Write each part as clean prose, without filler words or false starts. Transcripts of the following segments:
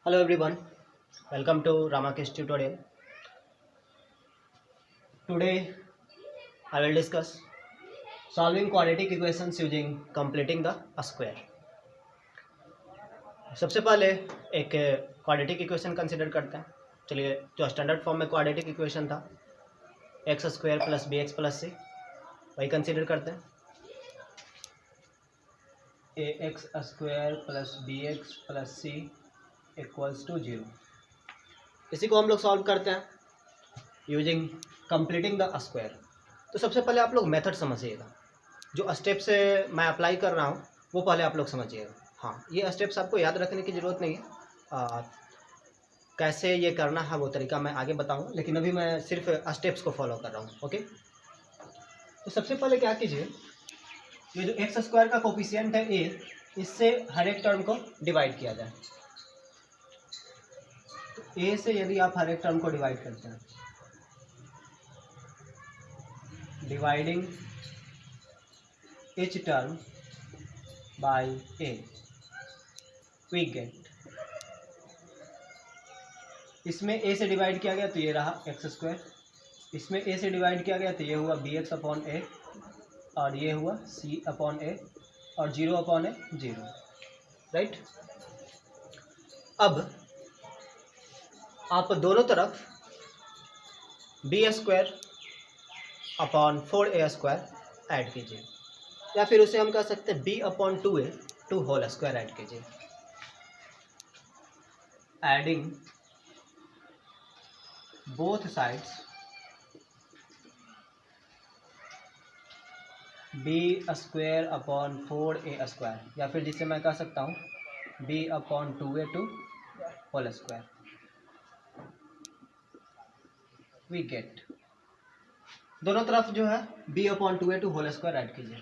Hello everyone, welcome to Ramakesh tutorial. Today I will discuss solving quadratic equations using completing the square. सबसे पहले एक quadratic equation consider करते हैं. चलिए, जो स्टैंडर्ड फॉर्म में क्वाड्रेटिक इक्वेशन था x square plus b x plus c, वही कंसिडर करते हैं. A x square plus b x plus c equals to 0. इसी को हम लोग सॉल्व करते हैं यूजिंग कंप्लीटिंग द स्क्वायर. तो सबसे पहले आप लोग मेथड समझिएगा. जो स्टेप से मैं अप्लाई कर रहा हूँ वो पहले आप लोग समझिएगा. हाँ, ये स्टेप्स आपको याद रखने की ज़रूरत नहीं है. कैसे ये करना है वो तरीका मैं आगे बताऊँगा, लेकिन अभी मैं सिर्फ स्टेप्स को फॉलो कर रहा हूँ. ओके, तो सबसे पहले क्या कीजिए, ये जो एक्स स्क्वायर का कोफिशिएंट है ए, इससे हर एक टर्म को डिवाइड किया जाए. तो ए से यदि आप हर एक टर्म को डिवाइड करते हैं, dividing each term by a, we get, इसमें a से डिवाइड किया गया तो ये रहा एक्स स्क्वायर, इसमें a से डिवाइड किया गया तो ये हुआ बी एक्स अपॉन ए, और ये हुआ c अपॉन ए, और 0 अपॉन ए 0. राइट. अब आप दोनों तरफ b square upon 4a square add कीजिए, या फिर उसे हम कह सकते हैं b upon 2a to whole square add कीजिए. Adding both sides b square upon 4a square, या फिर जिसे मैं कह सकता हूँ b upon 2a to whole square, we get. दोनों तरफ जो है b upon 2a to whole square add कीजिए.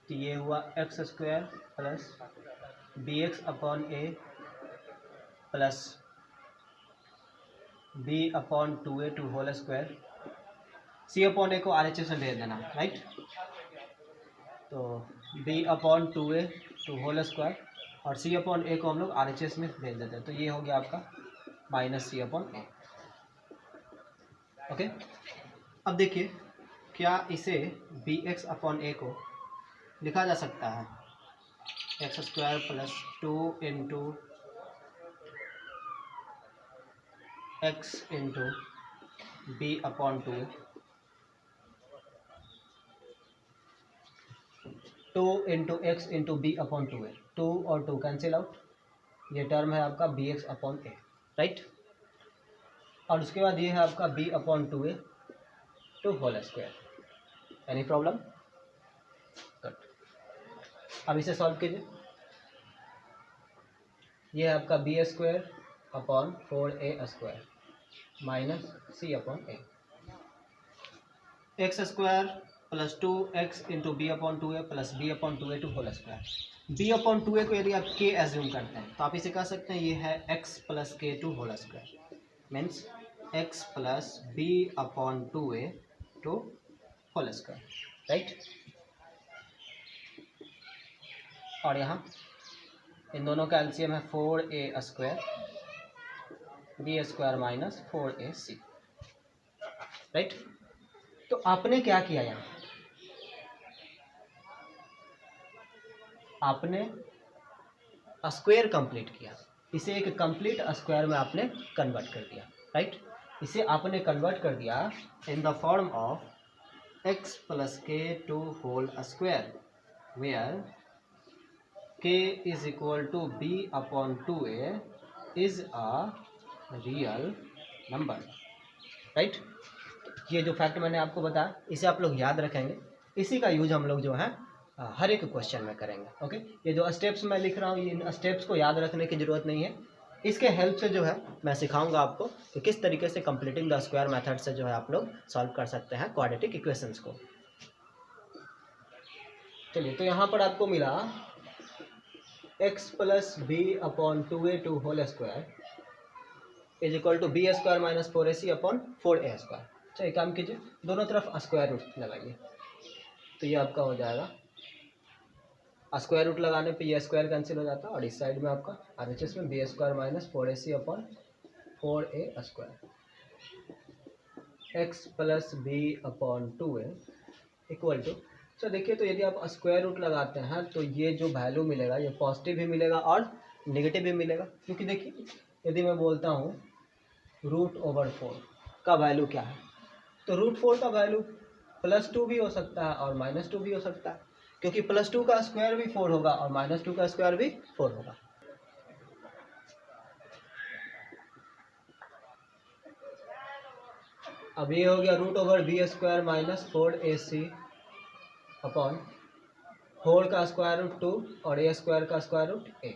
तो ये हुआ x square plus b x upon A plus b upon 2a to whole square. C upon a को R H S में भेज देना. राइट. तो b upon 2a to whole square और सी अपॉन ए को हम लोग आर एच एस में भेज देते हैं. तो ये हो गया आपका माइनस सी अपॉन ए. ओके, अब देखिए, क्या इसे बी एक्स अपॉन ए को लिखा जा सकता है x square plus 2 into x into b upon 2 into x into b upon 2a. 2 और 2 कैंसिल आउट, ये टर्म है आपका b x upon a. Right. और उसके बाद ये है आपका b upon 2a to whole square. Any problem? Good. अब इसे सॉल्व कीजिए. ये है आपका b square upon 4a square minus c upon a. X square plus 2x into b upon 2a plus b upon 2a to whole square. B upon 2a को यदि आप k assume करते हैं तो आप इसे कह सकते हैं ये है x plus k to whole square, means x plus b upon 2a to whole square. Right. और यहाँ इन दोनों का एलसीएम है 4a square b square minus 4ac. Right. तो आपने क्या किया, यहाँ आपने स्क्वायर कंप्लीट किया, इसे एक कंप्लीट स्क्वायर में आपने कन्वर्ट कर दिया. राइट. इसे आपने कन्वर्ट कर दिया in the form of x plus k to whole square, where k is equal to b upon 2a is a real number. Right. ये जो फैक्ट मैंने आपको बताया इसे आप लोग याद रखेंगे. इसी का यूज हम लोग जो है हर एक क्वेश्चन में करेंगे. ओके, ये जो स्टेप्स मैं लिख रहा हूँ इन स्टेप्स को याद रखने की ज़रूरत नहीं है. इसके हेल्प से जो है मैं सिखाऊंगा आपको कि किस तरीके से कंप्लीटिंग द स्क्वायर मेथड से जो है आप लोग सॉल्व कर सकते हैं क्वाड्रेटिक इक्वेशंस को. चलिए, तो यहाँ पर आपको मिला x plus b upon 2a to whole square is equal to b square minus 4ac upon 4a square. चलिए, काम कीजिए, दोनों तरफ स्क्वायर रूट लगाइए. तो ये आपका हो जाएगा स्क्वायर रूट लगाने पे ये स्क्वायर कैंसिल हो जाता है और इस साइड में आपका RHS में b square minus 4ac upon 4a square x plus b upon 2a equal to. तो देखिए, तो यदि आप स्क्वायर रूट लगाते हैं तो ये जो वैल्यू मिलेगा ये पॉजिटिव भी मिलेगा और नेगेटिव भी मिलेगा, क्योंकि देखिए यदि मैं बोलता हूँ √4 का वैल्यू क्या है, तो √4 का वैल्यू +2 भी हो सकता है और -2 भी हो सकता है, क्योंकि +2 का स्क्वायर भी 4 होगा और -2 का स्क्वायर भी 4 होगा। अब ये हो गया √b² माइनस 4ac अपॉन 4 का स्क्वायर रूट 2 और a स्क्वायर का square root a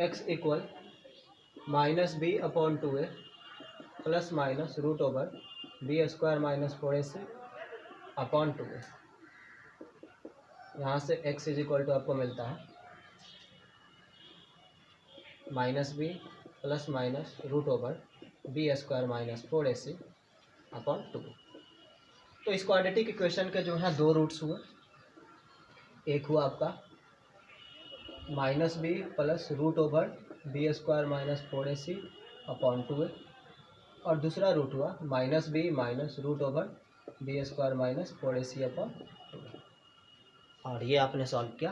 x equal -b upon 2a plus minus √b² minus 4ac upon 2a। यहाँ से x इज इक्वल टू आपको मिलता है -b plus minus √b² minus 4ac upon 2। तो इस क्वाड्रेटिक इक्वेशन के जो है दो रूट्स हुए, एक हुआ आपका -b plus √b² minus 4ac upon 2a और दूसरा रूट हुआ -b minus √b² minus 4ac upon 2a। और ये आपने सॉल्व किया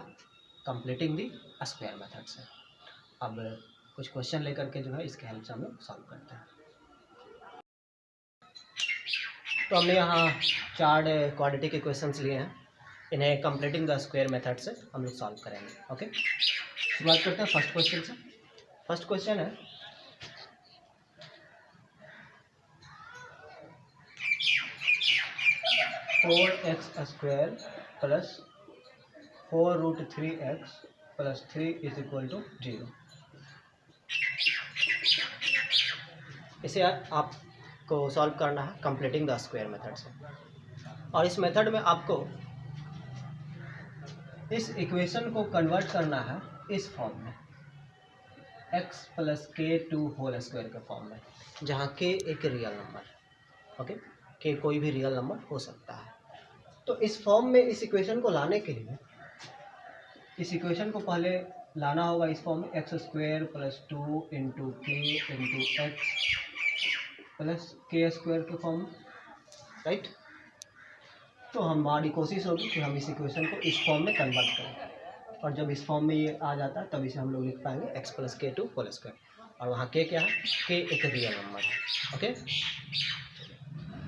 कंप्लीटिंग दी स्क्वायर मेथड से। अब कुछ क्वेश्चन लेकर के जो है इसके हेल्प से हम लोग सॉल्व करते हैं। तो हमने यहाँ 4 क्वाड्रेटिक इक्वेशंस लिए हैं, इन्हें कंप्लीटिंग द स्क्वायर मेथड से हम लोग सॉल्व करेंगे। ओके, शुरुआत करते हैं फर्स्ट क्वेश्चन से। फर्स्ट क्वेश्चन है (4x² plus 4√3x plus 3 is equal to 0। इसे आपको सॉल्व करना है कंप्लीटिंग द स्क्वायर मेथड से, और इस मेथड में आपको इस इक्वेशन को कन्वर्ट करना है इस फॉर्म में x plus k² whole square के फॉर्म में, जहाँ k एक रियल नंबर है। ओके, k कोई भी रियल नंबर हो सकता है। तो इस फॉर्म में इस इक्वेशन को लाने के लिए इस इक्वेशन को पहले लाना होगा इस फॉर्म में x² plus 2 into k into x plus k² के फॉर्म में, राइट। तो हमारी कोशिश होगी कि हम इस इक्वेशन को इस फॉर्म में कन्वर्ट करें, और जब इस फॉर्म में ये आ जाता है तब इसे हम लोग लिख पाएंगे x plus k² whole square, और वहाँ k क्या है, k एक रियल नंबर है। ओके,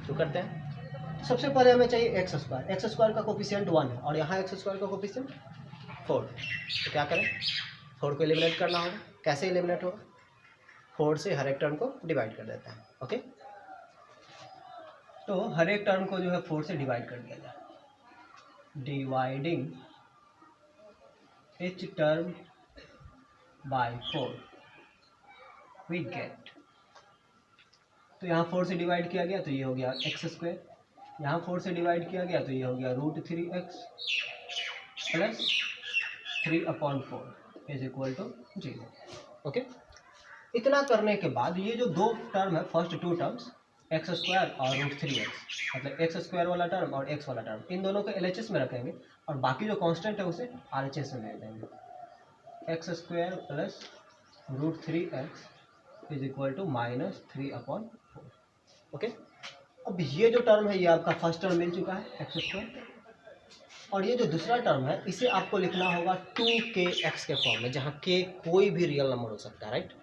तो करते हैं। सबसे पहले हमें चाहिए x² का कोफिशिएंट 1 है और यहाँ x² का कोफिशिएंट 4। तो क्या करें, 4 को एलिमिनेट करना होगा। कैसे एलिमिनेट होगा, 4 से हर एक टर्म को डिवाइड कर देते हैं। ओके, तो हर एक टर्म को जो है 4 से डिवाइड कर दिया जाए। Dividing each term by 4 we get, तो यहाँ 4 से डिवाइड किया गया तो ये हो गया x², यहाँ 4 से डिवाइड किया गया तो ये हो गया √3x plus 3/4 is equal to 0। Okay, इतना करने के बाद ये जो दो टर्म है, फर्स्ट टू टर्म्स x² और √3x, मतलब x² वाला टर्म और x वाला टर्म, इन दोनों को LHS में रखेंगे और बाकी जो कांस्टेंट है उसे RHS में ले देंगे। x² plus √3x is equal to -3/4। Okay, अब ये जो टर्म है ये आपका फर्स्ट टर्म मिल चुका है x², और ये जो दूसरा टर्म है इसे आपको लिखना होगा 2kx के फॉर्म में, जहाँ k कोई भी रियल नंबर हो सकता है, राइट।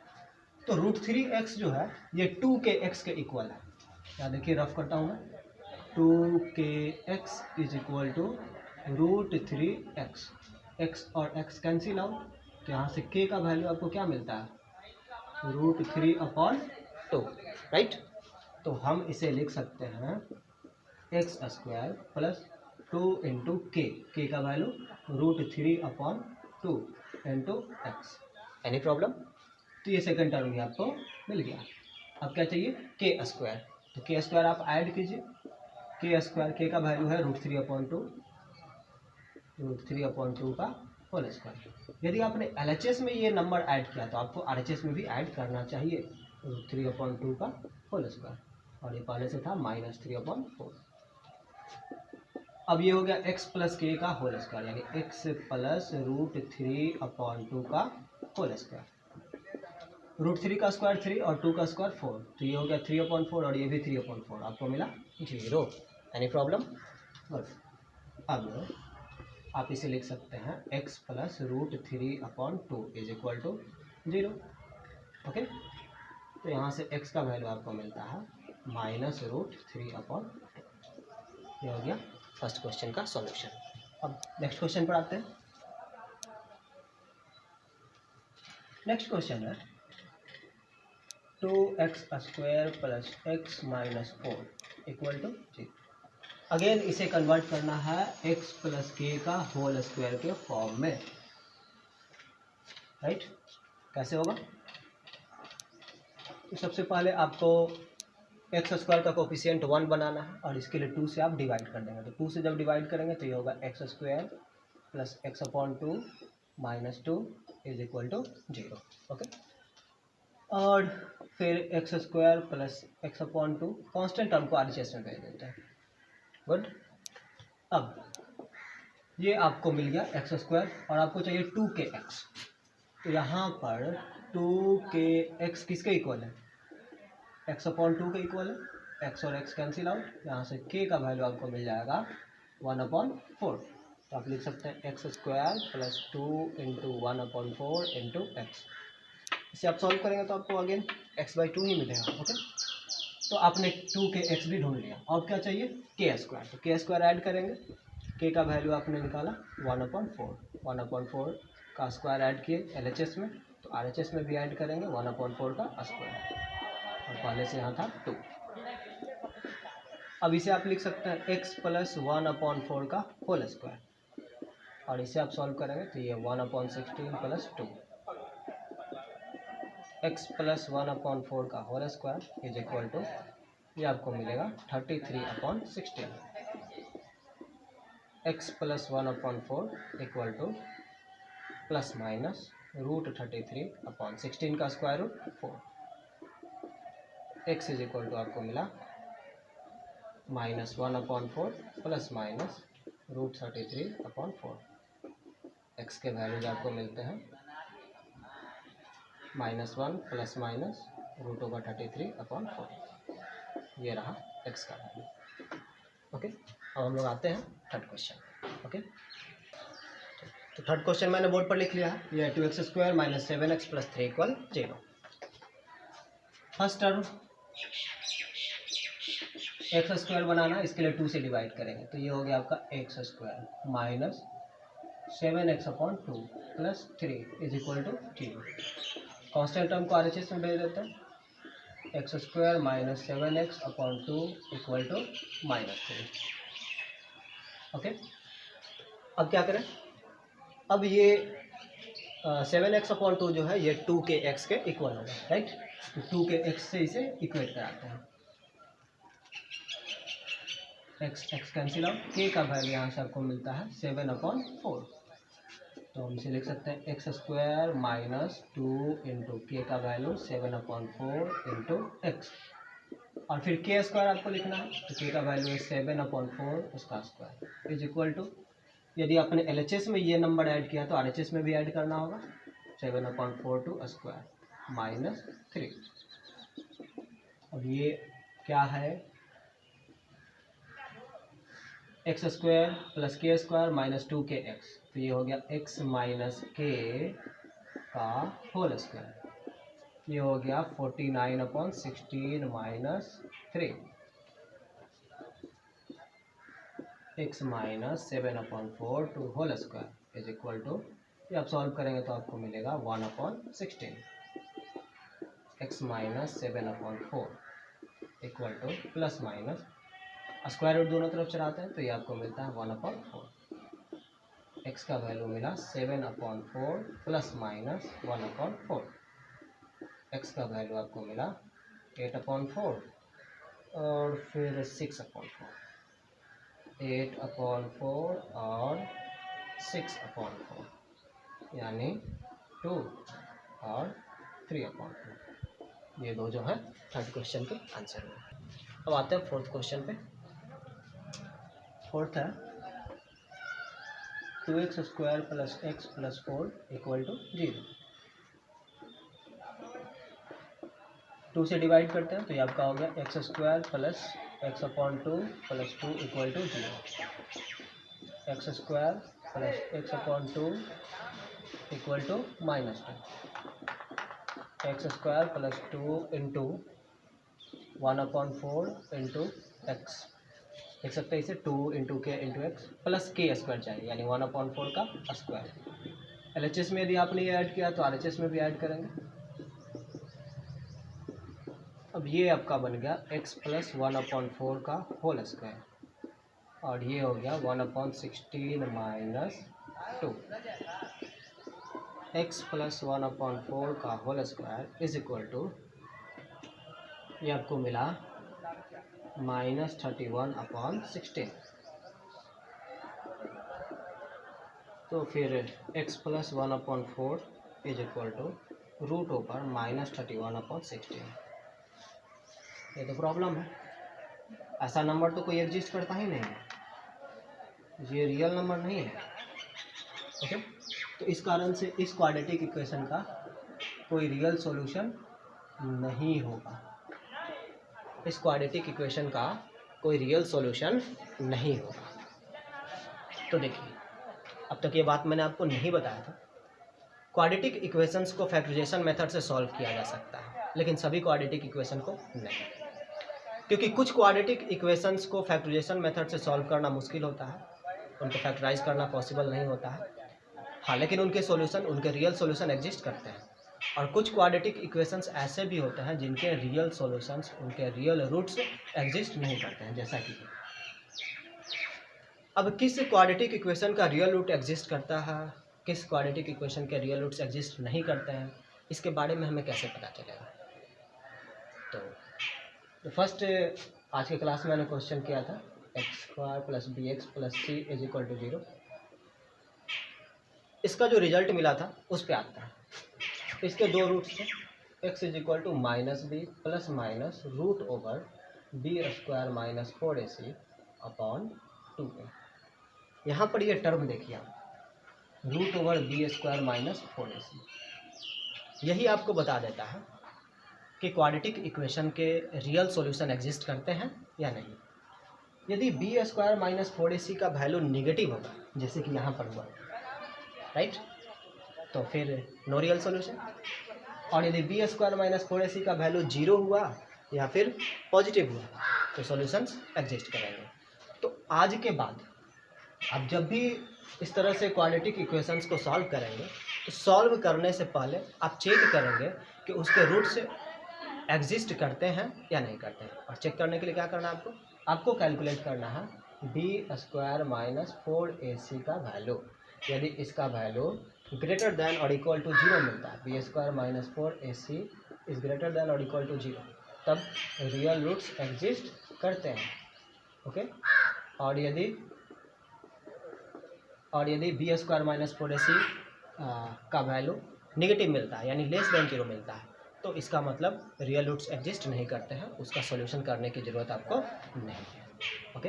तो √3x जो है ये 2kx के इक्वल है। या देखिए रफ करता हूँ मैं, 2kx is equal to √3x, x और x कैंसिल आउट, तो यहाँ से k का वैल्यू आपको क्या मिलता है, √3/2, राइट। तो हम इसे लिख सकते हैं x² प्लस 2 इंटू k का value √3/2 into x. Any problem? तो ये सेकंड टर्म भी आपको मिल गया। अब क्या चाहिए, k², तो k² आप ऐड कीजिए, k² का वैल्यू है √3/2 का होल स्क्वायर। यदि आपने LHS में ये नंबर ऐड किया तो आपको RHS में भी ऐड करना चाहिए, √3/2 का होल स्क्वायर, और ये पहले से था -3/4। अब ये हो गया x प्लस के का होल स्क्वायर, यानी x प्लस √3/2 का होल स्क्वायर। √3 का स्क्वायर 3 और 2 का स्क्वायर 4, तो ये हो गया 3/4 और ये भी 3/4, आपको मिला 0। Any problem? गुड। अब आप इसे लिख सकते हैं x plus √3/2 is equal to 0। Okay, तो यहाँ से x का वैल्यू आपको मिलता है -√3/2। ये हो गया फर्स्ट क्वेश्चन का सॉल्यूशन। अब नेक्स्ट क्वेश्चन पर आते हैं। नेक्स्ट क्वेश्चन है 2x² plus x minus 4 equal to 0। Again इसे कन्वर्ट करना है x प्लस के का होल स्क्वायर के फॉर्म में, राइट? कैसे होगा? तो सबसे पहले आपको x² का कोफिशिएंट 1 बनाना है और इसके लिए 2 से आप डिवाइड कर देंगे। तो 2 से जब डिवाइड करेंगे तो ये होगा x² plus x/2 minus 2 is equal to 0। Okay, और फिर x² plus x/2 constant term को RHS में भेज देते हैं। गुड। अब ये आपको मिल गया x² और आपको चाहिए 2kx। तो यहाँ पर 2kx किसके इक्वल है? x/2 के इक्वल है। x और x कैंसिल आउट, यहाँ से k का वैल्यू आपको मिल जाएगा 1/4। तो आप लिख सकते हैं x² plus 2 into 1/4 into x। इसे आप सॉल्व करेंगे तो आपको अगेन x/2 ही मिलेगा। ओके, तो आपने 2kx भी ढूंढ लिया। और क्या चाहिए? k²। तो k² ऐड करेंगे, k का वैल्यू आपने निकाला 1/4। 1/4 का स्क्वायर ऐड किए LHS में, तो RHS में भी ऐड करेंगे 1/4 का स्क्वायर, और पहले से यहाँ था 2। अब इसे आप लिख सकते हैं x प्लस 1/4 का होल स्क्वायर, और इसे आप सॉल्व करेंगे तो ये 1/16 प्लस 2 x प्लस 1/4 का whole square is equal to, ये आपको मिलेगा 33/16। x plus 1/4 equal to plus minus √33/16 का square root 4। x is equal to आपको मिला -1/4 प्लस माइनस √33/4। x के वैल्यूज आपको मिलते हैं -1 प्लस माइनस √33/4। ये रहा x का वैल्यू। ओके, अब हम लोग आते हैं थर्ड क्वेश्चन। ओके, तो थर्ड क्वेश्चन मैंने बोर्ड पर लिख लिया है। ये 2x² minus 7x plus 3 equal 0। First term x² बनाना, इसके लिए 2 से डिवाइड करेंगे, तो ये हो गया आपका x² minus 7x/2 plus 3 is equal to 0। Constant term को RHS में भेज देते हैं। x² minus 7x/2 equal to -3। Okay, अब क्या करें? अब ये 7x/2 जो है ये 2kx के इक्वल होगा, राइट? तो 2kx से इसे इक्वेट कराते हैं। x कैंसिल आउट, k का वैल्यू यहाँ से आपको मिलता है 7/4। तो हम इसे लिख सकते हैं x² माइनस 2 इंटू के का वैल्यू 7/4 इंटू एक्स, और फिर k² आपको लिखना है, तो k का वैल्यू है 7/4 उसका स्क्वायर इज इक्वल टू, यदि आपने LHS में ये नंबर ऐड किया तो RHS में भी ऐड करना होगा, 7/4 टू स्क्वायर माइनस 3। अब ये क्या है? x² plus k² minus 2kx, तो ये हो गया x माइनस k का होल स्क्वायर, ये हो गया 49/16 minus 3, x minus 7/4 to whole square is equal to, ये आप सॉल्व करेंगे तो आपको मिलेगा 1/16। x minus 7/4 equal to plus minus square root दोनों तरफ चलाते हैं, तो ये आपको मिलता है 1/4। x का वैल्यू मिला 7/4 प्लस माइनस 1/4। x का वैल्यू आपको मिला 8/4 और फिर 6/4, 8/4 और 6/4, यानी 2 और 3/2। ये दो जो है थर्ड क्वेश्चन के आंसर में। अब आते हैं फोर्थ क्वेश्चन पे। फोर्थ है 2x square plus x plus 4 equal to 0। 2 से डिवाइड करते हैं तो ये आपका हो गया x square plus x upon 2 plus 2 equal to 0। X square plus x upon 2 equal to -2। X square plus 2 into 1/4 into x, लिख सकते हैं इसे 2 into k into x plus k square चाहिए, यानी 1/4 का स्क्वायर। LHS में यदि आपने ये ऐड किया तो RHS में भी ऐड करेंगे। अब ये आपका बन गया x प्लस 1/4 का होल स्क्वायर, और ये हो गया 1/16 माइनस 2। x प्लस 1/4 का whole square is equal to, ये आपको मिला -31/16। तो फिर x plus 1/4 is equal to root over -31/16। ये तो प्रॉब्लम है, ऐसा नंबर तो कोई एग्जिस्ट करता ही नहीं है, ये रियल नंबर नहीं है। ओके, तो इस कारण से इस क्वाड्रेटिक इक्वेशन का कोई रियल सॉल्यूशन नहीं होगा। इस क्वाड्रेटिक इक्वेशन का कोई रियल सॉल्यूशन नहीं होगा। तो देखिए, अब तक ये बात मैंने आपको नहीं बताया था। क्वाड्रेटिक इक्वेशंस को फैक्टराइजेशन मेथड से सॉल्व किया जा सकता है, लेकिन सभी क्वाड्रेटिक इक्वेशन को नहीं, क्योंकि कुछ क्वाड्रेटिक इक्वेशंस को फैक्टराइजेशन मेथड से सॉल्व करना मुश्किल होता है, उनको फैक्टराइज करना पॉसिबल नहीं होता है। हाँ, लेकिन उनके सॉल्यूशन, उनके रियल सॉल्यूशन एग्जिस्ट करते हैं। और कुछ क्वाड्रेटिक इक्वेशंस ऐसे भी होते हैं जिनके रियल सॉल्यूशंस, उनके रियल रूट्स एग्जिस्ट नहीं करते हैं, जैसा कि अब किस क्वाड्रेटिक इक्वेशन का रियल रूट एग्जिस्ट करता है, किस क्वाड्रेटिक इक्वेशन के रियल रूट्स एग्जिस्ट नहीं करते हैं, इसके बारे में हमें कैसे पता चलेगा। तो फर्स्ट आज के क्लास में मैंने क्वेश्चन किया था x square plus b x plus c is equal to 0। इसका जो रिजल्ट मिला था उस पर आता है। इसके दो रूट्स थे, x is equal to -b plus minus root over b square minus 4ac upon 2a। यहाँ पर ये टर्म देखिए आप, root over b square minus 4ac, यही आपको बता देता है कि क्वाड्रेटिक इक्वेशन के रियल सॉल्यूशन एग्जिस्ट करते हैं या नहीं। यदि बी स्क्वायर माइनस 4ac का वैल्यू निगेटिव होगा, जैसे कि यहाँ पर हुआ, राइट, तो फिर नो रियल सॉल्यूशन। और यदि बी स्क्वायर माइनस 4ac का वैल्यू 0 हुआ या फिर पॉजिटिव हुआ तो सॉल्यूशंस एग्जिस्ट करेंगे। तो आज के बाद आप जब भी इस तरह से क्वाड्रेटिक इक्वेशंस को सॉल्व करेंगे तो सॉल्व करने से पहले आप चेक करेंगे कि उसके रूट्स एग्जिस्ट करते हैं या नहीं करते हैं। और चेक करने के लिए क्या करना है आपको कैलकुलेट करना है बी स्क्वायर माइनस 4ac का वैल्यू। यदि इसका वैल्यू ग्रेटर देन और इक्वल टू 0 मिलता है, b square minus 4ac is greater than और इक्वल टू 0, तब रियल रूट्स एग्जिस्ट करते हैं। ओके, और यदि बी स्क्वायर माइनस 4ac का वैल्यू निगेटिव मिलता है, यानी लेस देन 0 मिलता है, तो इसका मतलब रियल रूट्स एग्जिस्ट नहीं करते हैं, उसका सॉल्यूशन करने की ज़रूरत आपको नहीं है। ओके,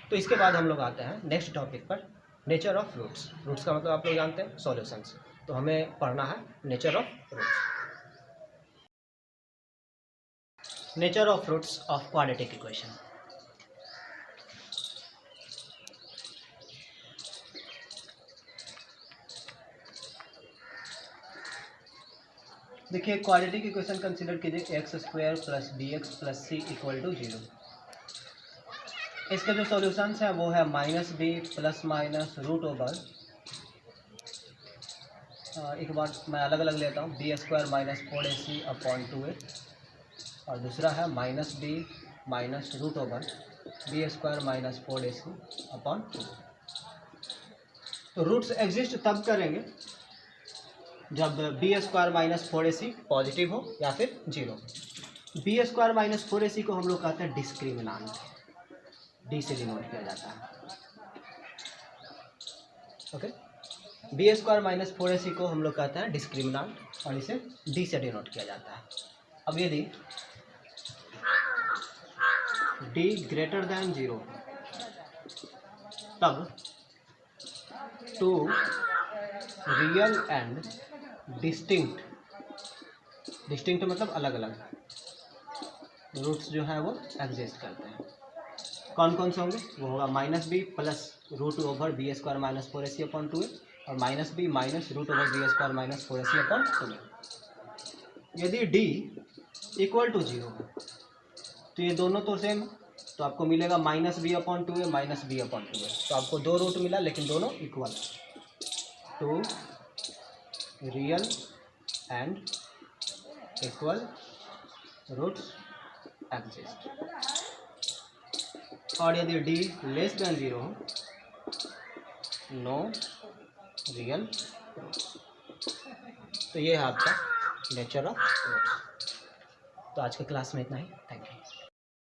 तो इसके बाद हम लोग आते हैं नेक्स्ट टॉपिक पर, नेचर ऑफ रूट्स। रूट्स का मतलब आप लोग जानते हैं सॉल्यूशंस, तो हमें पढ़ना है nature of roots. Nature of roots of quadratic equation. देखिए, क्वाड्रेटिक इक्वेशन कंसीडर कीजिए x square plus b x plus c equal to 0। इसके जो सॉल्यूशंस हैं वो है -b plus minus root over, एक बार मैं अलग अलग लेता हूँ, B square minus 4ac upon 2a, और दूसरा है -b minus root over b square minus 4ac upon 2। तो रूट्स एग्जिस्ट तब करेंगे जब B square minus 4ac positive हो या फिर 0। बी स्क्वायर माइनस 4ac को हम लोग कहते हैं डिस्क्रिमिनांट, डी से डिनोट किया जाता है। Okay, B square minus 4ac को हम लोग कहते हैं डिस्क्रिमिनांट, और इसे डी से डिनोट किया जाता है। अब यदि डी ग्रेटर देन 0, तब two real and distinct, distinct मतलब अलग अलग रूट्स जो है वो एग्जिस्ट करते हैं। कौन कौन से होंगे? वो होगा minus b plus root over b square minus 4ac upon 2a और minus b minus root over b square minus 4ac upon 2a। यदि d इक्वल टू 0 है तो ये दोनों तो सेम है, तो आपको मिलेगा minus b upon 2a minus b upon 2a। तो आपको दो रूट मिला लेकिन दोनों इक्वल है। Two real and equal roots exist. और यदि d लेस देन 0 हो, नो रियल रूट्स। तो ये है आपका नेचर ऑफ रूट्स। तो आज के क्लास में इतना ही। Thank you.